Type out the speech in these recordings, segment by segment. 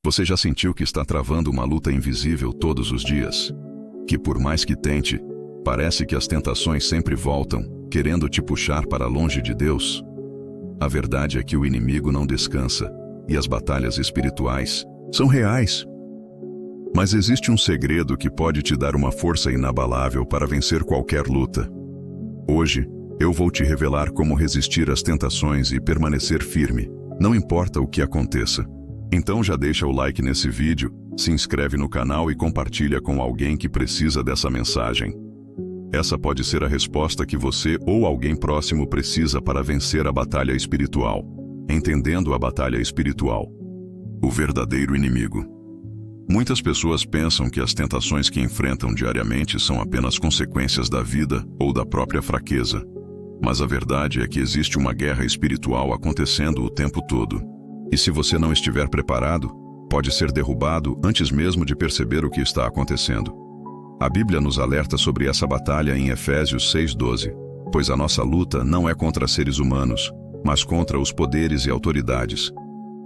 Você já sentiu que está travando uma luta invisível todos os dias? Que por mais que tente, parece que as tentações sempre voltam, querendo te puxar para longe de Deus? A verdade é que o inimigo não descansa, e as batalhas espirituais são reais. Mas existe um segredo que pode te dar uma força inabalável para vencer qualquer luta. Hoje, eu vou te revelar como resistir às tentações e permanecer firme, não importa o que aconteça. Então já deixa o like nesse vídeo, se inscreve no canal e compartilha com alguém que precisa dessa mensagem. Essa pode ser a resposta que você ou alguém próximo precisa para vencer a batalha espiritual. Entendendo a batalha espiritual. O verdadeiro inimigo. Muitas pessoas pensam que as tentações que enfrentam diariamente são apenas consequências da vida ou da própria fraqueza. Mas a verdade é que existe uma guerra espiritual acontecendo o tempo todo. E se você não estiver preparado, pode ser derrubado antes mesmo de perceber o que está acontecendo. A Bíblia nos alerta sobre essa batalha em Efésios 6:12, pois a nossa luta não é contra seres humanos, mas contra os poderes e autoridades,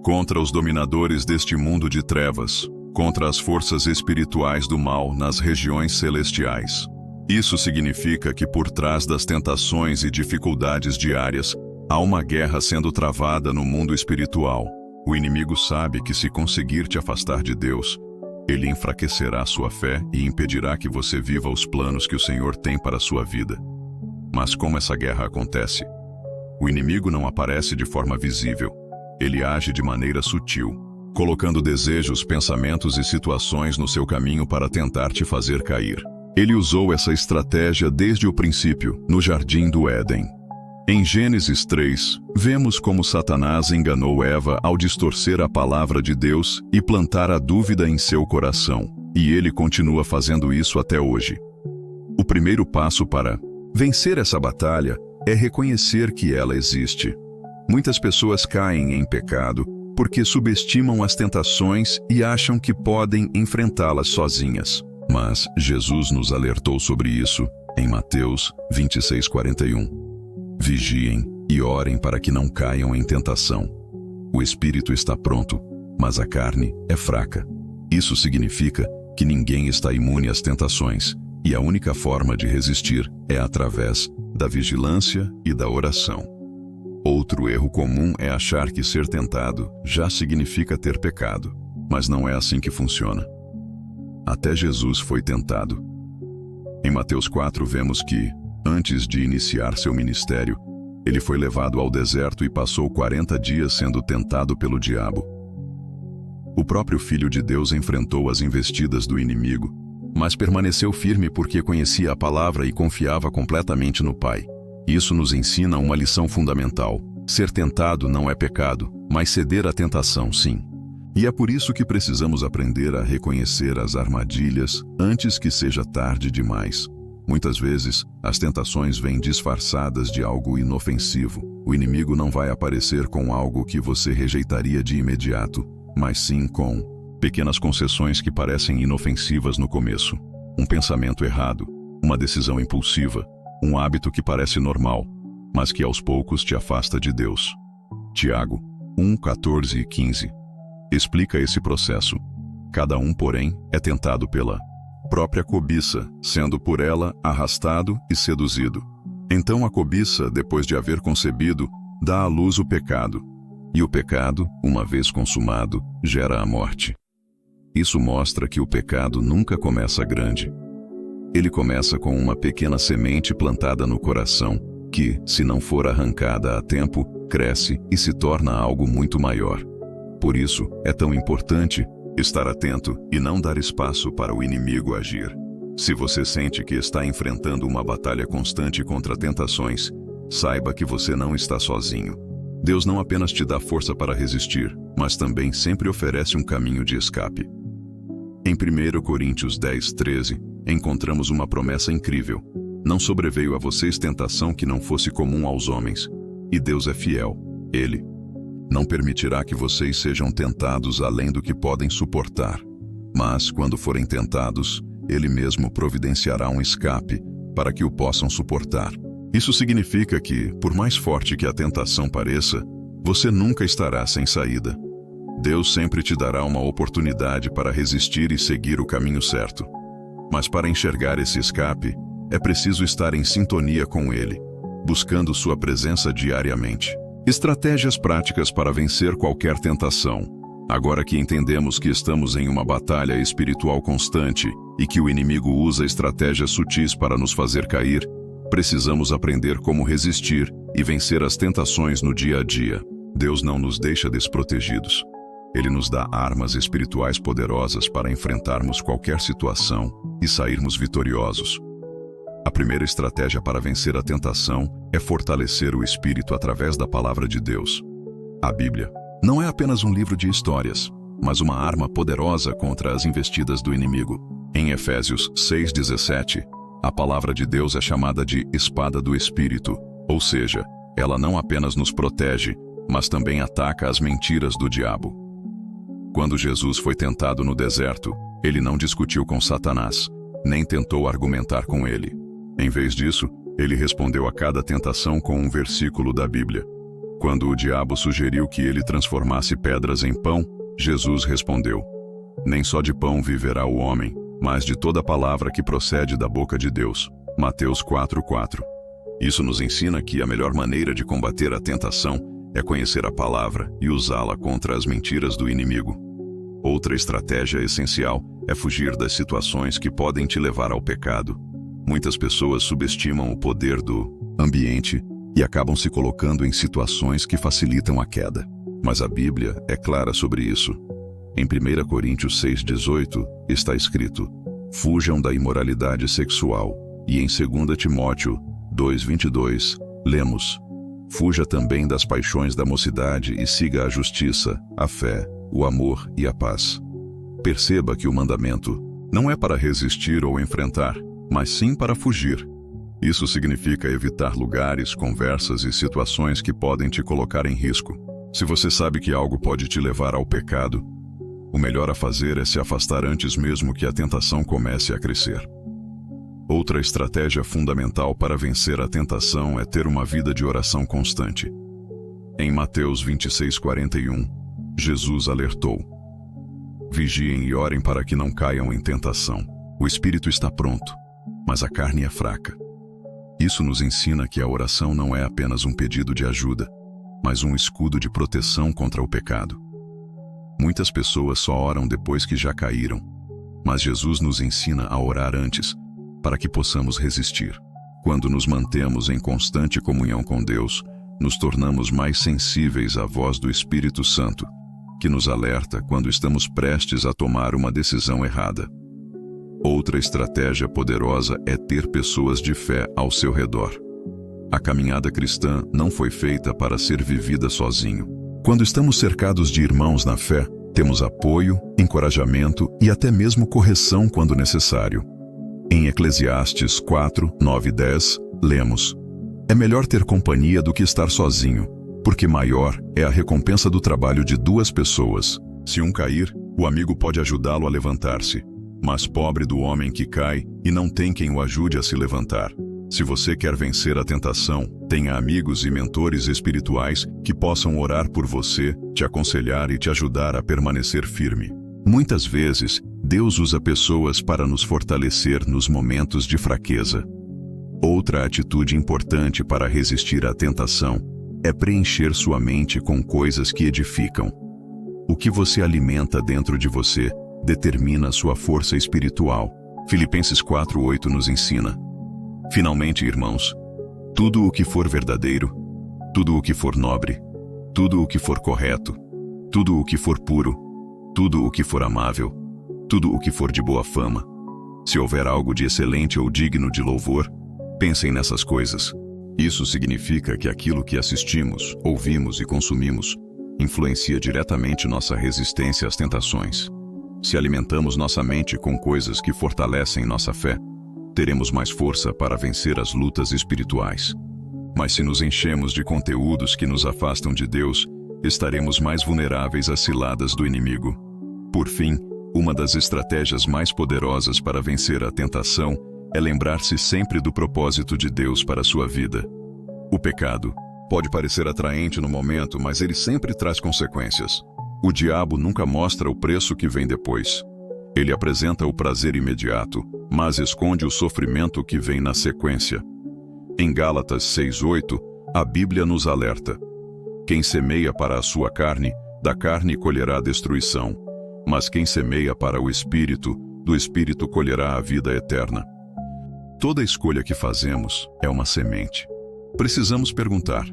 contra os dominadores deste mundo de trevas, contra as forças espirituais do mal nas regiões celestiais. Isso significa que por trás das tentações e dificuldades diárias, há uma guerra sendo travada no mundo espiritual. O inimigo sabe que se conseguir te afastar de Deus, ele enfraquecerá sua fé e impedirá que você viva os planos que o Senhor tem para a sua vida. Mas como essa guerra acontece? O inimigo não aparece de forma visível. Ele age de maneira sutil, colocando desejos, pensamentos e situações no seu caminho para tentar te fazer cair. Ele usou essa estratégia desde o princípio, no Jardim do Éden. Em Gênesis 3, vemos como Satanás enganou Eva ao distorcer a palavra de Deus e plantar a dúvida em seu coração, e ele continua fazendo isso até hoje. O primeiro passo para vencer essa batalha é reconhecer que ela existe. Muitas pessoas caem em pecado porque subestimam as tentações e acham que podem enfrentá-las sozinhas. Mas Jesus nos alertou sobre isso em Mateus 26:41. Vigiem e orem para que não caiam em tentação. O espírito está pronto, mas a carne é fraca. Isso significa que ninguém está imune às tentações, e a única forma de resistir é através da vigilância e da oração. Outro erro comum é achar que ser tentado já significa ter pecado, mas não é assim que funciona. Até Jesus foi tentado. Em Mateus 4 vemos que, antes de iniciar seu ministério, ele foi levado ao deserto e passou 40 dias sendo tentado pelo diabo. O próprio Filho de Deus enfrentou as investidas do inimigo, mas permaneceu firme porque conhecia a palavra e confiava completamente no Pai. Isso nos ensina uma lição fundamental. Ser tentado não é pecado, mas ceder à tentação, sim. E é por isso que precisamos aprender a reconhecer as armadilhas antes que seja tarde demais. Muitas vezes, as tentações vêm disfarçadas de algo inofensivo. O inimigo não vai aparecer com algo que você rejeitaria de imediato, mas sim com pequenas concessões que parecem inofensivas no começo. Um pensamento errado, uma decisão impulsiva, um hábito que parece normal, mas que aos poucos te afasta de Deus. Tiago 1:14 e 15 explica esse processo. Cada um, porém, é tentado pela própria cobiça, sendo por ela arrastado e seduzido. Então a cobiça, depois de haver concebido, dá à luz o pecado. E o pecado, uma vez consumado, gera a morte. Isso mostra que o pecado nunca começa grande. Ele começa com uma pequena semente plantada no coração, que, se não for arrancada a tempo, cresce e se torna algo muito maior. Por isso, é tão importante estar atento e não dar espaço para o inimigo agir. Se você sente que está enfrentando uma batalha constante contra tentações, saiba que você não está sozinho. Deus não apenas te dá força para resistir, mas também sempre oferece um caminho de escape. Em 1 Coríntios 10:13, encontramos uma promessa incrível. Não sobreveio a vocês tentação que não fosse comum aos homens, e Deus é fiel. Ele não permitirá que vocês sejam tentados além do que podem suportar. Mas, quando forem tentados, Ele mesmo providenciará um escape para que o possam suportar. Isso significa que, por mais forte que a tentação pareça, você nunca estará sem saída. Deus sempre te dará uma oportunidade para resistir e seguir o caminho certo. Mas para enxergar esse escape, é preciso estar em sintonia com Ele, buscando sua presença diariamente. Estratégias práticas para vencer qualquer tentação. Agora que entendemos que estamos em uma batalha espiritual constante e que o inimigo usa estratégias sutis para nos fazer cair, precisamos aprender como resistir e vencer as tentações no dia a dia. Deus não nos deixa desprotegidos. Ele nos dá armas espirituais poderosas para enfrentarmos qualquer situação e sairmos vitoriosos. A primeira estratégia para vencer a tentação é fortalecer o espírito através da palavra de Deus. A Bíblia não é apenas um livro de histórias, mas uma arma poderosa contra as investidas do inimigo. Em Efésios 6:17, a palavra de Deus é chamada de espada do Espírito, ou seja, ela não apenas nos protege, mas também ataca as mentiras do diabo. Quando Jesus foi tentado no deserto, ele não discutiu com Satanás, nem tentou argumentar com ele. Em vez disso, ele respondeu a cada tentação com um versículo da Bíblia. Quando o diabo sugeriu que ele transformasse pedras em pão, Jesus respondeu: "Nem só de pão viverá o homem, mas de toda palavra que procede da boca de Deus." Mateus 4:4. Isso nos ensina que a melhor maneira de combater a tentação é conhecer a palavra e usá-la contra as mentiras do inimigo. Outra estratégia essencial é fugir das situações que podem te levar ao pecado. Muitas pessoas subestimam o poder do ambiente e acabam se colocando em situações que facilitam a queda. Mas a Bíblia é clara sobre isso. Em 1 Coríntios 6:18 está escrito: "Fujam da imoralidade sexual." E em 2 Timóteo 2:22, lemos: "Fuja também das paixões da mocidade e siga a justiça, a fé, o amor e a paz." Perceba que o mandamento não é para resistir ou enfrentar, mas sim para fugir. Isso significa evitar lugares, conversas e situações que podem te colocar em risco. Se você sabe que algo pode te levar ao pecado, o melhor a fazer é se afastar antes mesmo que a tentação comece a crescer. Outra estratégia fundamental para vencer a tentação é ter uma vida de oração constante. Em Mateus 26:41, Jesus alertou: "Vigiem e orem para que não caiam em tentação. O espírito está pronto, mas a carne é fraca." Isso nos ensina que a oração não é apenas um pedido de ajuda, mas um escudo de proteção contra o pecado. Muitas pessoas só oram depois que já caíram, mas Jesus nos ensina a orar antes, para que possamos resistir. Quando nos mantemos em constante comunhão com Deus, nos tornamos mais sensíveis à voz do Espírito Santo, que nos alerta quando estamos prestes a tomar uma decisão errada. Outra estratégia poderosa é ter pessoas de fé ao seu redor. A caminhada cristã não foi feita para ser vivida sozinho. Quando estamos cercados de irmãos na fé, temos apoio, encorajamento e até mesmo correção quando necessário. Em Eclesiastes 4:9 e 10, lemos: "É melhor ter companhia do que estar sozinho, porque maior é a recompensa do trabalho de duas pessoas. Se um cair, o amigo pode ajudá-lo a levantar-se, mas pobre do homem que cai e não tem quem o ajude a se levantar." Se você quer vencer a tentação, tenha amigos e mentores espirituais que possam orar por você, te aconselhar e te ajudar a permanecer firme. Muitas vezes, Deus usa pessoas para nos fortalecer nos momentos de fraqueza. Outra atitude importante para resistir à tentação é preencher sua mente com coisas que edificam. O que você alimenta dentro de você determina sua força espiritual. Filipenses 4:8 nos ensina: "Finalmente, irmãos, tudo o que for verdadeiro, tudo o que for nobre, tudo o que for correto, tudo o que for puro, tudo o que for amável, tudo o que for de boa fama, se houver algo de excelente ou digno de louvor, pensem nessas coisas." Isso significa que aquilo que assistimos, ouvimos e consumimos influencia diretamente nossa resistência às tentações. Se alimentamos nossa mente com coisas que fortalecem nossa fé, teremos mais força para vencer as lutas espirituais. Mas se nos enchemos de conteúdos que nos afastam de Deus, estaremos mais vulneráveis às ciladas do inimigo. Por fim, uma das estratégias mais poderosas para vencer a tentação é lembrar-se sempre do propósito de Deus para a sua vida. O pecado pode parecer atraente no momento, mas ele sempre traz consequências. O diabo nunca mostra o preço que vem depois. Ele apresenta o prazer imediato, mas esconde o sofrimento que vem na sequência. Em Gálatas 6:8, a Bíblia nos alerta: quem semeia para a sua carne, da carne colherá destruição, mas quem semeia para o Espírito, do Espírito colherá a vida eterna. Toda escolha que fazemos é uma semente. Precisamos perguntar: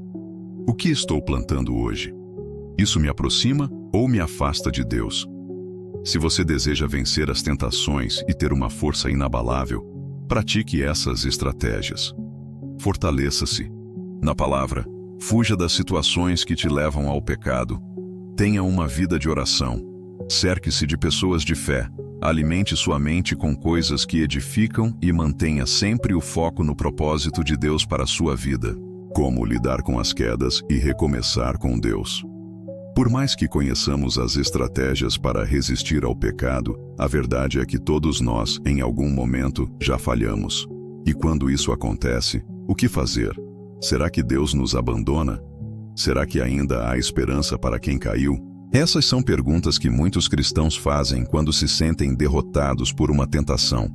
o que estou plantando hoje? Isso me aproxima ou me afasta de Deus? Se você deseja vencer as tentações e ter uma força inabalável, pratique essas estratégias. Fortaleça-se na palavra, fuja das situações que te levam ao pecado. Tenha uma vida de oração. Cerque-se de pessoas de fé. Alimente sua mente com coisas que edificam e mantenha sempre o foco no propósito de Deus para a sua vida. Como lidar com as quedas e recomeçar com Deus. Por mais que conheçamos as estratégias para resistir ao pecado, a verdade é que todos nós, em algum momento, já falhamos. E quando isso acontece, o que fazer? Será que Deus nos abandona? Será que ainda há esperança para quem caiu? Essas são perguntas que muitos cristãos fazem quando se sentem derrotados por uma tentação.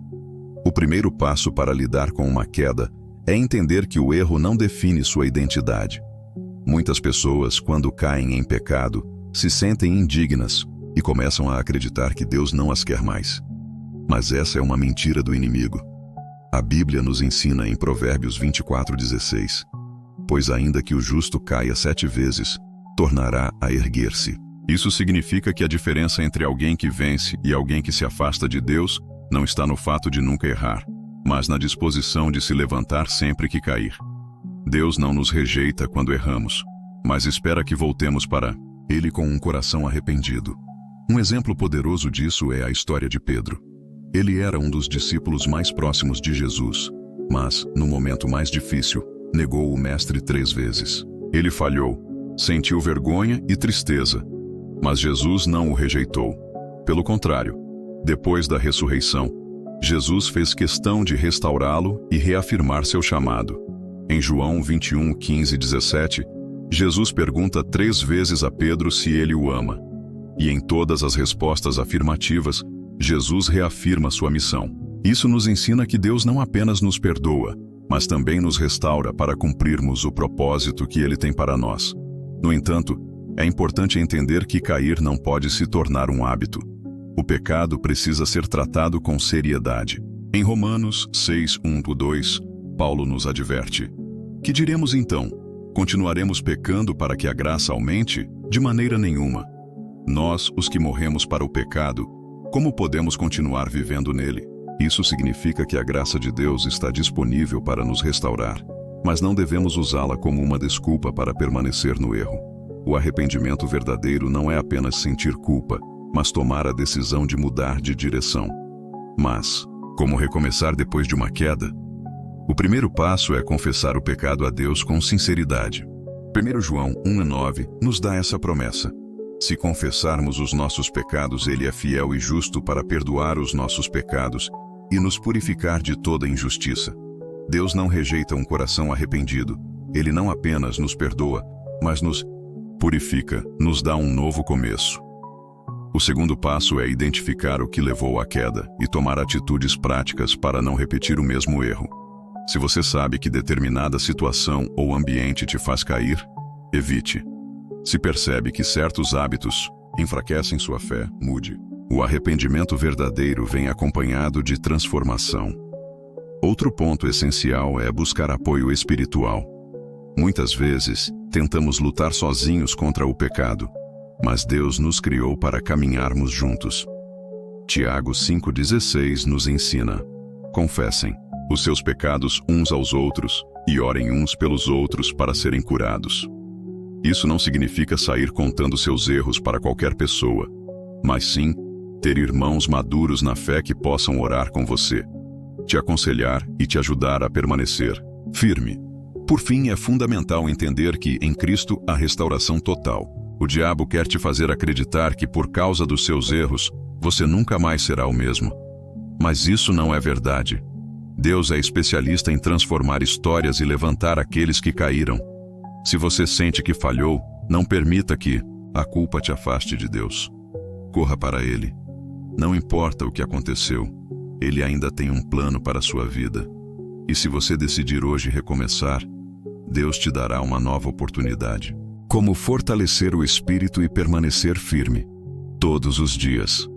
O primeiro passo para lidar com uma queda é entender que o erro não define sua identidade. Muitas pessoas, quando caem em pecado, se sentem indignas e começam a acreditar que Deus não as quer mais. Mas essa é uma mentira do inimigo. A Bíblia nos ensina em Provérbios 24:16: pois ainda que o justo caia 7 vezes, tornará a erguer-se. Isso significa que a diferença entre alguém que vence e alguém que se afasta de Deus não está no fato de nunca errar, mas na disposição de se levantar sempre que cair. Deus não nos rejeita quando erramos, mas espera que voltemos para Ele com um coração arrependido. Um exemplo poderoso disso é a história de Pedro. Ele era um dos discípulos mais próximos de Jesus, mas, no momento mais difícil, negou o Mestre 3 vezes. Ele falhou, sentiu vergonha e tristeza, mas Jesus não o rejeitou. Pelo contrário, depois da ressurreição, Jesus fez questão de restaurá-lo e reafirmar seu chamado. Em João 21:15-17, Jesus pergunta 3 vezes a Pedro se ele o ama. E em todas as respostas afirmativas, Jesus reafirma sua missão. Isso nos ensina que Deus não apenas nos perdoa, mas também nos restaura para cumprirmos o propósito que Ele tem para nós. No entanto, é importante entender que cair não pode se tornar um hábito. O pecado precisa ser tratado com seriedade. Em Romanos 6:1-2, Paulo nos adverte: que diremos então? Continuaremos pecando para que a graça aumente? De maneira nenhuma. Nós, os que morremos para o pecado, como podemos continuar vivendo nele? Isso significa que a graça de Deus está disponível para nos restaurar, mas não devemos usá-la como uma desculpa para permanecer no erro. O arrependimento verdadeiro não é apenas sentir culpa, mas tomar a decisão de mudar de direção. Mas, como recomeçar depois de uma queda? O primeiro passo é confessar o pecado a Deus com sinceridade. 1 João 1:9 nos dá essa promessa: se confessarmos os nossos pecados, Ele é fiel e justo para perdoar os nossos pecados e nos purificar de toda injustiça. Deus não rejeita um coração arrependido. Ele não apenas nos perdoa, mas nos purifica, nos dá um novo começo. O segundo passo é identificar o que levou à queda e tomar atitudes práticas para não repetir o mesmo erro. Se você sabe que determinada situação ou ambiente te faz cair, evite. Se percebe que certos hábitos enfraquecem sua fé, mude. O arrependimento verdadeiro vem acompanhado de transformação. Outro ponto essencial é buscar apoio espiritual. Muitas vezes, tentamos lutar sozinhos contra o pecado, mas Deus nos criou para caminharmos juntos. Tiago 5:16 nos ensina: confessem os seus pecados uns aos outros e orem uns pelos outros para serem curados. Isso não significa sair contando seus erros para qualquer pessoa, mas sim ter irmãos maduros na fé que possam orar com você, te aconselhar e te ajudar a permanecer firme. Por fim, é fundamental entender que, em Cristo, há restauração total. O diabo quer te fazer acreditar que, por causa dos seus erros, você nunca mais será o mesmo. Mas isso não é verdade. Deus é especialista em transformar histórias e levantar aqueles que caíram. Se você sente que falhou, não permita que a culpa te afaste de Deus. Corra para Ele. Não importa o que aconteceu, Ele ainda tem um plano para a sua vida. E se você decidir hoje recomeçar, Deus te dará uma nova oportunidade. Como fortalecer o espírito e permanecer firme todos os dias.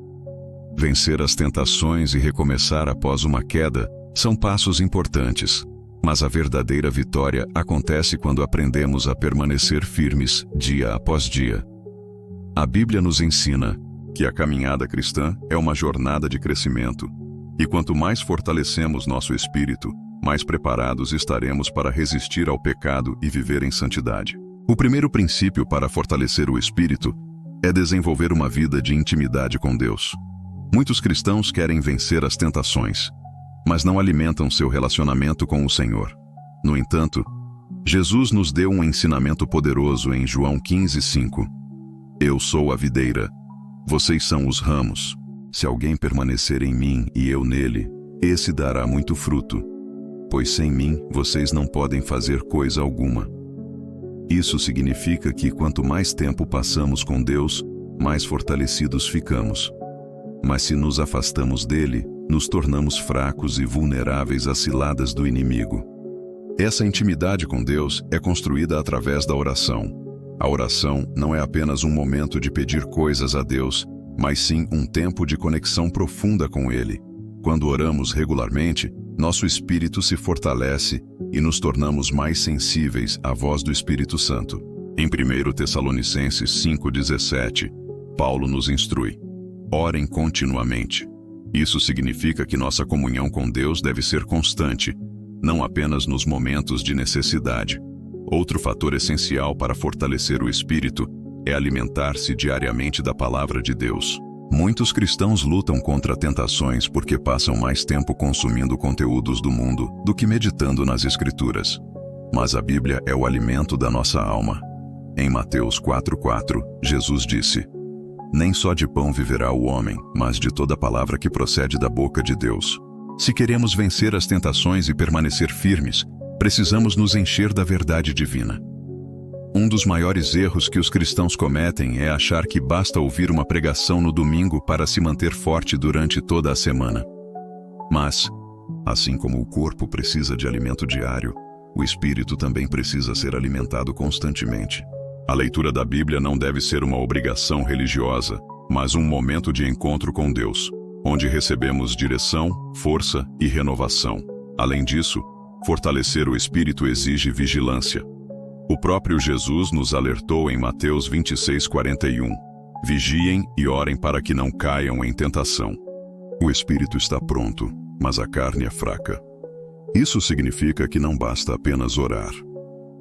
Vencer as tentações e recomeçar após uma queda são passos importantes, mas a verdadeira vitória acontece quando aprendemos a permanecer firmes dia após dia. A Bíblia nos ensina que a caminhada cristã é uma jornada de crescimento, e quanto mais fortalecemos nosso espírito, mais preparados estaremos para resistir ao pecado e viver em santidade. O primeiro princípio para fortalecer o espírito é desenvolver uma vida de intimidade com Deus. Muitos cristãos querem vencer as tentações, mas não alimentam seu relacionamento com o Senhor. No entanto, Jesus nos deu um ensinamento poderoso em João 15:5. Eu sou a videira, vocês são os ramos. Se alguém permanecer em mim e eu nele, esse dará muito fruto, pois sem mim vocês não podem fazer coisa alguma. Isso significa que quanto mais tempo passamos com Deus, mais fortalecidos ficamos. Mas se nos afastamos dele, nos tornamos fracos e vulneráveis às ciladas do inimigo. Essa intimidade com Deus é construída através da oração. A oração não é apenas um momento de pedir coisas a Deus, mas sim um tempo de conexão profunda com Ele. Quando oramos regularmente, nosso espírito se fortalece e nos tornamos mais sensíveis à voz do Espírito Santo. Em 1 Tessalonicenses 5:17, Paulo nos instrui: orem continuamente. Isso significa que nossa comunhão com Deus deve ser constante, não apenas nos momentos de necessidade. Outro fator essencial para fortalecer o espírito é alimentar-se diariamente da palavra de Deus. Muitos cristãos lutam contra tentações porque passam mais tempo consumindo conteúdos do mundo do que meditando nas Escrituras. Mas a Bíblia é o alimento da nossa alma. Em Mateus 4:4, Jesus disse: nem só de pão viverá o homem, mas de toda palavra que procede da boca de Deus. Se queremos vencer as tentações e permanecer firmes, precisamos nos encher da verdade divina. Um dos maiores erros que os cristãos cometem é achar que basta ouvir uma pregação no domingo para se manter forte durante toda a semana. Mas, assim como o corpo precisa de alimento diário, o espírito também precisa ser alimentado constantemente. A leitura da Bíblia não deve ser uma obrigação religiosa, mas um momento de encontro com Deus, onde recebemos direção, força e renovação. Além disso, fortalecer o espírito exige vigilância. O próprio Jesus nos alertou em Mateus 26:41. Vigiem e orem para que não caiam em tentação. O espírito está pronto, mas a carne é fraca. Isso significa que não basta apenas orar.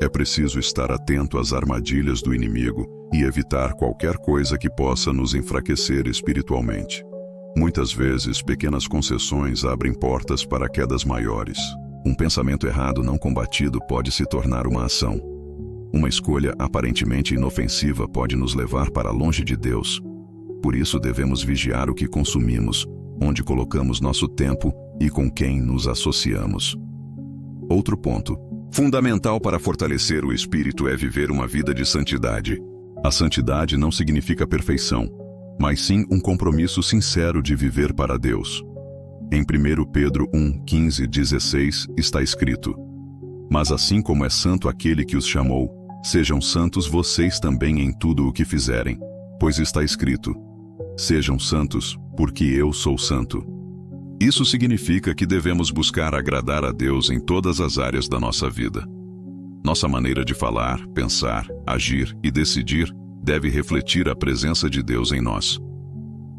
É preciso estar atento às armadilhas do inimigo e evitar qualquer coisa que possa nos enfraquecer espiritualmente. Muitas vezes, pequenas concessões abrem portas para quedas maiores. Um pensamento errado não combatido pode se tornar uma ação. Uma escolha aparentemente inofensiva pode nos levar para longe de Deus. Por isso devemos vigiar o que consumimos, onde colocamos nosso tempo e com quem nos associamos. Outro ponto fundamental para fortalecer o espírito é viver uma vida de santidade. A santidade não significa perfeição, mas sim um compromisso sincero de viver para Deus. Em 1 Pedro 1:15-16 está escrito: mas assim como é santo aquele que os chamou, sejam santos vocês também em tudo o que fizerem, pois está escrito: sejam santos, porque eu sou santo. Isso significa que devemos buscar agradar a Deus em todas as áreas da nossa vida. Nossa maneira de falar, pensar, agir e decidir deve refletir a presença de Deus em nós.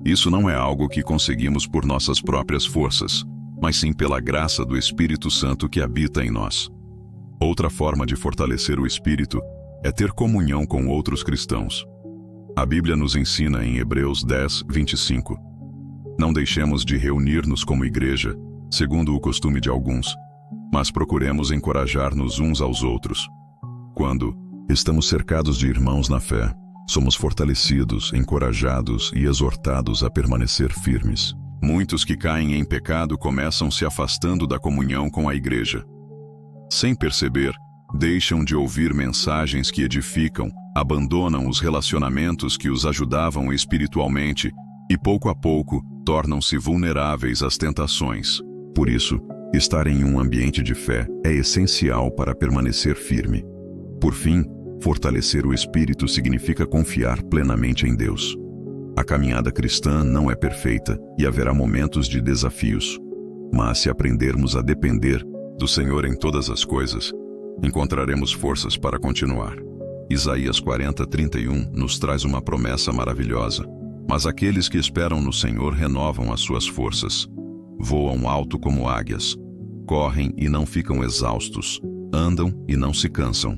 Isso não é algo que conseguimos por nossas próprias forças, mas sim pela graça do Espírito Santo que habita em nós. Outra forma de fortalecer o espírito é ter comunhão com outros cristãos. A Bíblia nos ensina em Hebreus 10:25. Não deixemos de reunir-nos como igreja, segundo o costume de alguns, mas procuremos encorajar-nos uns aos outros. Quando estamos cercados de irmãos na fé, somos fortalecidos, encorajados e exortados a permanecer firmes. Muitos que caem em pecado começam se afastando da comunhão com a igreja. Sem perceber, deixam de ouvir mensagens que edificam, abandonam os relacionamentos que os ajudavam espiritualmente e, pouco a pouco, tornam-se vulneráveis às tentações. Por isso, estar em um ambiente de fé é essencial para permanecer firme. Por fim, fortalecer o espírito significa confiar plenamente em Deus. A caminhada cristã não é perfeita e haverá momentos de desafios. Mas se aprendermos a depender do Senhor em todas as coisas, encontraremos forças para continuar. Isaías 40:31 nos traz uma promessa maravilhosa. Mas aqueles que esperam no Senhor renovam as suas forças. Voam alto como águias. Correm e não ficam exaustos. Andam e não se cansam.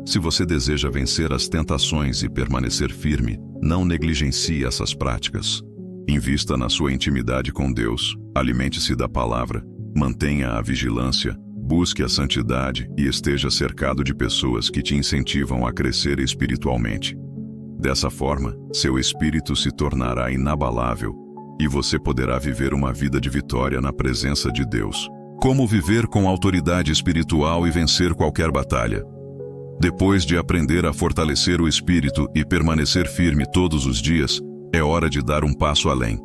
Se você deseja vencer as tentações e permanecer firme, não negligencie essas práticas. Invista na sua intimidade com Deus, alimente-se da palavra, mantenha a vigilância, busque a santidade e esteja cercado de pessoas que te incentivam a crescer espiritualmente. Dessa forma, seu espírito se tornará inabalável e você poderá viver uma vida de vitória na presença de Deus. Como viver com autoridade espiritual e vencer qualquer batalha? Depois de aprender a fortalecer o espírito e permanecer firme todos os dias, é hora de dar um passo além.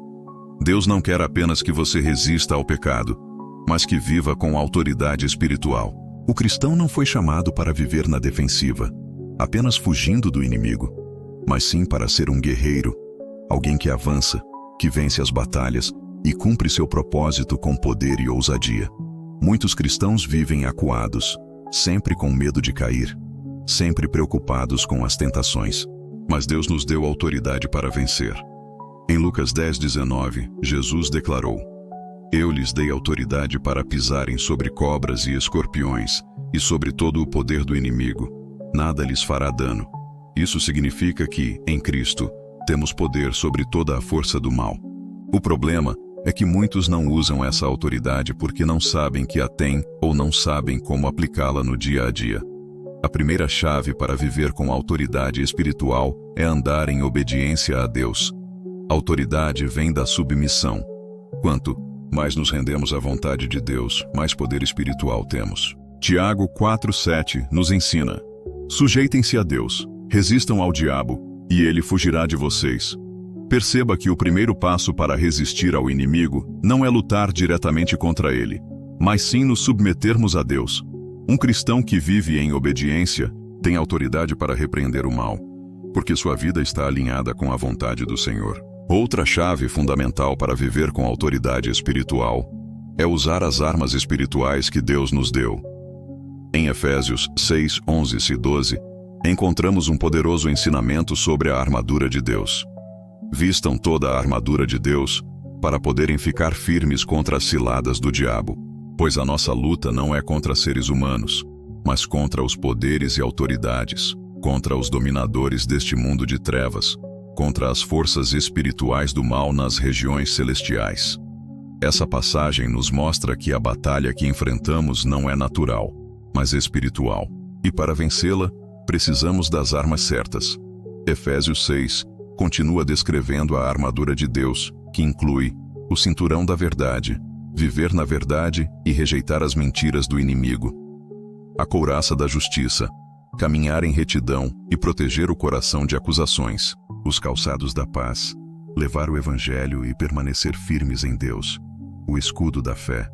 Deus não quer apenas que você resista ao pecado, mas que viva com autoridade espiritual. O cristão não foi chamado para viver na defensiva, apenas fugindo do inimigo, mas sim para ser um guerreiro, alguém que avança, que vence as batalhas e cumpre seu propósito com poder e ousadia. Muitos cristãos vivem acuados, sempre com medo de cair, sempre preocupados com as tentações. Mas Deus nos deu autoridade para vencer. Em Lucas 10:19, Jesus declarou: Eu lhes dei autoridade para pisarem sobre cobras e escorpiões, e sobre todo o poder do inimigo. Nada lhes fará dano. Isso significa que, em Cristo, temos poder sobre toda a força do mal. O problema é que muitos não usam essa autoridade porque não sabem que a têm ou não sabem como aplicá-la no dia a dia. A primeira chave para viver com autoridade espiritual é andar em obediência a Deus. A autoridade vem da submissão. Quanto mais nos rendemos à vontade de Deus, mais poder espiritual temos. Tiago 4:7 nos ensina: Sujeitem-se a Deus, resistam ao diabo, e ele fugirá de vocês. Perceba que o primeiro passo para resistir ao inimigo não é lutar diretamente contra ele, mas sim nos submetermos a Deus. Um cristão que vive em obediência tem autoridade para repreender o mal, porque sua vida está alinhada com a vontade do Senhor. Outra chave fundamental para viver com autoridade espiritual é usar as armas espirituais que Deus nos deu. Em Efésios 6:11-12, encontramos um poderoso ensinamento sobre a armadura de Deus. Vistam toda a armadura de Deus para poderem ficar firmes contra as ciladas do diabo. Pois a nossa luta não é contra seres humanos, mas contra os poderes e autoridades, contra os dominadores deste mundo de trevas, contra as forças espirituais do mal nas regiões celestiais. Essa passagem nos mostra que a batalha que enfrentamos não é natural, mas espiritual, e para vencê-la, precisamos das armas certas. Efésios 6 continua descrevendo a armadura de Deus, que inclui o cinturão da verdade, viver na verdade e rejeitar as mentiras do inimigo, a couraça da justiça, caminhar em retidão e proteger o coração de acusações, os calçados da paz, levar o evangelho e permanecer firmes em Deus, o escudo da fé,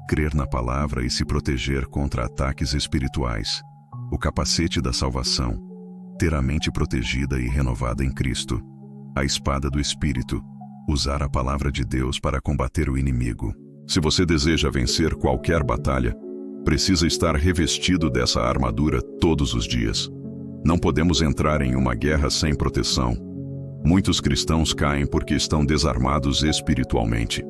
crer na palavra e se proteger contra ataques espirituais, o capacete da salvação, ter a mente protegida e renovada em Cristo, a espada do Espírito, usar a palavra de Deus para combater o inimigo. Se você deseja vencer qualquer batalha, precisa estar revestido dessa armadura todos os dias. Não podemos entrar em uma guerra sem proteção. Muitos cristãos caem porque estão desarmados espiritualmente.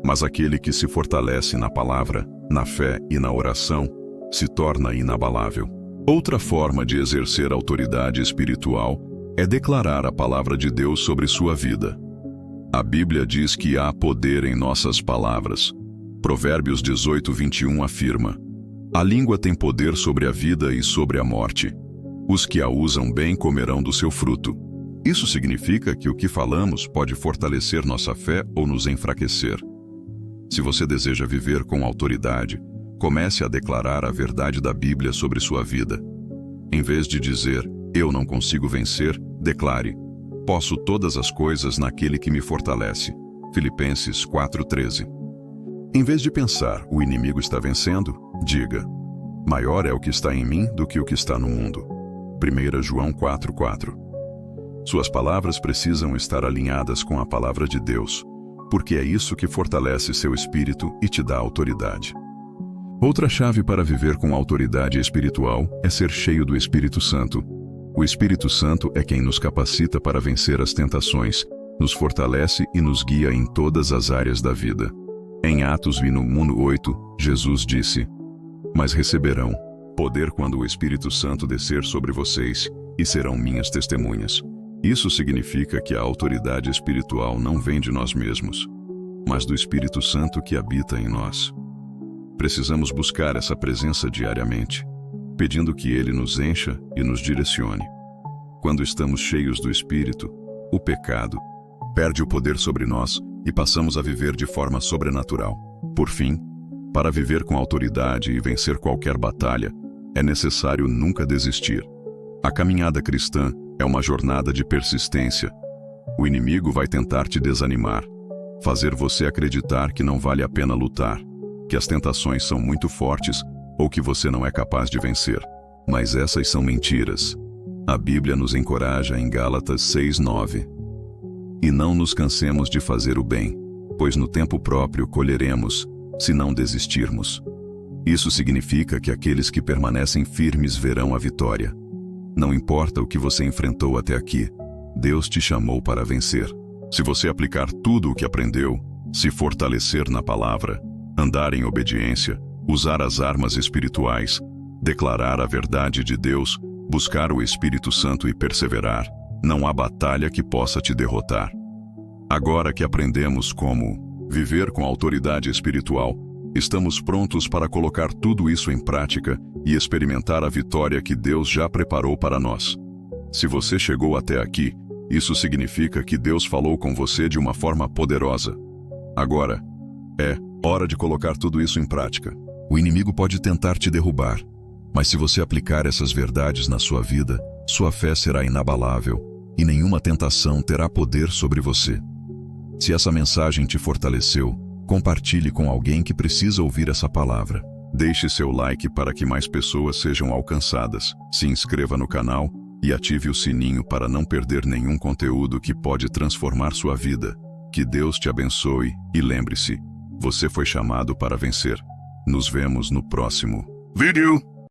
Mas aquele que se fortalece na palavra, na fé e na oração, se torna inabalável. Outra forma de exercer autoridade espiritual é declarar a palavra de Deus sobre sua vida. A Bíblia diz que há poder em nossas palavras. Provérbios 18:21 afirma: A língua tem poder sobre a vida e sobre a morte. Os que a usam bem comerão do seu fruto. Isso significa que o que falamos pode fortalecer nossa fé ou nos enfraquecer. Se você deseja viver com autoridade, comece a declarar a verdade da Bíblia sobre sua vida. Em vez de dizer, Eu não consigo vencer, declare: posso todas as coisas naquele que me fortalece. Filipenses 4:13. Em vez de pensar, o inimigo está vencendo, diga: maior é o que está em mim do que o que está no mundo. 1 João 4:4. Suas palavras precisam estar alinhadas com a palavra de Deus, porque é isso que fortalece seu espírito e te dá autoridade. Outra chave para viver com autoridade espiritual é ser cheio do Espírito Santo. O Espírito Santo é quem nos capacita para vencer as tentações, nos fortalece e nos guia em todas as áreas da vida. Em Atos 1:8, Jesus disse: mas receberão poder quando o Espírito Santo descer sobre vocês, e serão minhas testemunhas. Isso significa que a autoridade espiritual não vem de nós mesmos, mas do Espírito Santo que habita em nós. Precisamos buscar essa presença diariamente, pedindo que Ele nos encha e nos direcione. Quando estamos cheios do Espírito, o pecado perde o poder sobre nós e passamos a viver de forma sobrenatural. Por fim, para viver com autoridade e vencer qualquer batalha, é necessário nunca desistir. A caminhada cristã é uma jornada de persistência. O inimigo vai tentar te desanimar, fazer você acreditar que não vale a pena lutar, que as tentações são muito fortes ou que você não é capaz de vencer. Mas essas são mentiras. A Bíblia nos encoraja em Gálatas 6:9. E não nos cansemos de fazer o bem, pois no tempo próprio colheremos, se não desistirmos. Isso significa que aqueles que permanecem firmes verão a vitória. Não importa o que você enfrentou até aqui, Deus te chamou para vencer. Se você aplicar tudo o que aprendeu, se fortalecer na palavra, andar em obediência, usar as armas espirituais, declarar a verdade de Deus, buscar o Espírito Santo e perseverar, não há batalha que possa te derrotar. Agora que aprendemos como viver com autoridade espiritual, estamos prontos para colocar tudo isso em prática e experimentar a vitória que Deus já preparou para nós. Se você chegou até aqui, isso significa que Deus falou com você de uma forma poderosa. Agora, é hora de colocar tudo isso em prática. O inimigo pode tentar te derrubar, mas se você aplicar essas verdades na sua vida, sua fé será inabalável e nenhuma tentação terá poder sobre você. Se essa mensagem te fortaleceu, compartilhe com alguém que precisa ouvir essa palavra. Deixe seu like para que mais pessoas sejam alcançadas. Se inscreva no canal e ative o sininho para não perder nenhum conteúdo que pode transformar sua vida. Que Deus te abençoe e lembre-se, você foi chamado para vencer. Nos vemos no próximo vídeo.